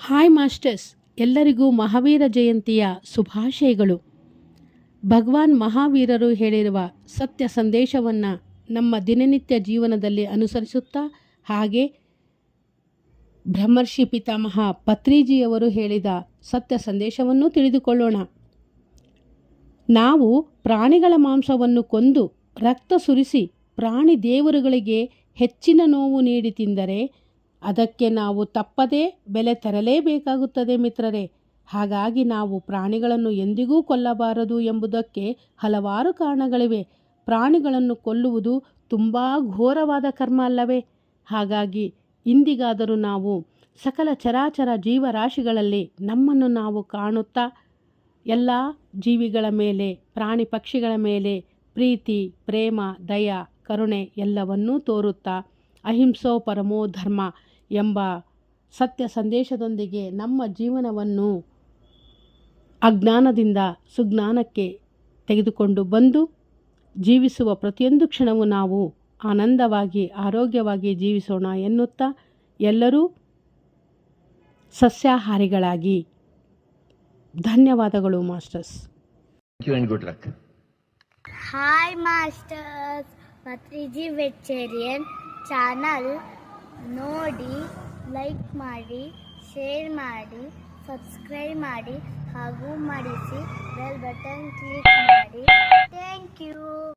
Hi masters, ಎಲ್ಲರಿಗೂ ಮಹಾವೀರ ಜಯಂತಿಯ ಶುಭಾಶಯಗಳು. ಭಗವಾನ್ ಮಹಾವೀರರು ಹೇಳಿರುವ ಸತ್ಯ ಸಂದೇಶವನ್ನು ನಮ್ಮ ದಿನನಿತ್ಯ ಜೀವನದಲ್ಲಿ ಅನುಸರಿಸುತ್ತಾ, ಹಾಗೆ ಬ್ರಹ್ಮರ್ಷಿ ಪಿತಾಮಹ ಪತ್ರಿಜಿಯವರು ಹೇಳಿದ ಸತ್ಯ ಸಂದೇಶವನ್ನು ತಿಳಿದುಕೊಳ್ಳೋಣ. ನಾವು ಪ್ರಾಣಿಗಳ ಮಾಂಸವನ್ನು ಕೊಂದು ರಕ್ತ ಸುರಿಸಿ ಪ್ರಾಣಿ ದೇವರುಗಳಿಗೆ ಹೆಚ್ಚಿನ ನೋವು ನೀಡಿ ತಿಂದರೆ ಅದಕ್ಕೆ ನಾವು ತಪ್ಪದೇ ಬೆಲೆ ತೆರಲೇಬೇಕಾಗುತ್ತದೆ ಮಿತ್ರರೇ. ಹಾಗಾಗಿ ನಾವು ಪ್ರಾಣಿಗಳನ್ನು ಎಂದಿಗೂ ಕೊಲ್ಲಬಾರದು ಎಂಬುದಕ್ಕೆ ಹಲವಾರು ಕಾರಣಗಳಿವೆ. ಪ್ರಾಣಿಗಳನ್ನು ಕೊಲ್ಲುವುದು ತುಂಬ ಘೋರವಾದ ಕರ್ಮ ಅಲ್ಲವೇ? ಹಾಗಾಗಿ ಇಂದಿಗಾದರೂ ನಾವು ಸಕಲ ಚರಾಚರ ಜೀವರಾಶಿಗಳಲ್ಲಿ ನಮ್ಮನ್ನು ನಾವು ಕಾಣುತ್ತಾ ಎಲ್ಲ ಜೀವಿಗಳ ಮೇಲೆ, ಪ್ರಾಣಿ ಪಕ್ಷಿಗಳ ಮೇಲೆ ಪ್ರೀತಿ, ಪ್ರೇಮ, ದಯ, ಕರುಣೆ ಎಲ್ಲವನ್ನೂ ತೋರುತ್ತಾ ಅಹಿಂಸೋ ಪರಮೋ ಧರ್ಮ ಎಂಬ ಸತ್ಯ ಸಂದೇಶದೊಂದಿಗೆ ನಮ್ಮ ಜೀವನವನ್ನು ಅಜ್ಞಾನದಿಂದ ಸುಜ್ಞಾನಕ್ಕೆ ತೆಗೆದುಕೊಂಡು ಬಂದು ಜೀವಿಸುವ ಪ್ರತಿಯೊಂದು ಕ್ಷಣವೂ ನಾವು ಆನಂದವಾಗಿ ಆರೋಗ್ಯವಾಗಿ ಜೀವಿಸೋಣ ಎನ್ನುತ್ತಾ ಎಲ್ಲರೂ ಸಸ್ಯಾಹಾರಿಗಳಾಗಿ. ಧನ್ಯವಾದಗಳು masters. Hi masters, Patriji vegetarian channel ನೋಡಿ, ಲೈಕ್ ಮಾಡಿ, ಶೇರ್ ಮಾಡಿ, ಸಬ್ಸ್ಕ್ರೈಬ್ ಮಾಡಿ ಹಾಗೂ ಮಾಡಿಸಿ ಬೆಲ್ ಬಟನ್ ಕ್ಲಿಕ್ ಮಾಡಿ. Thank you.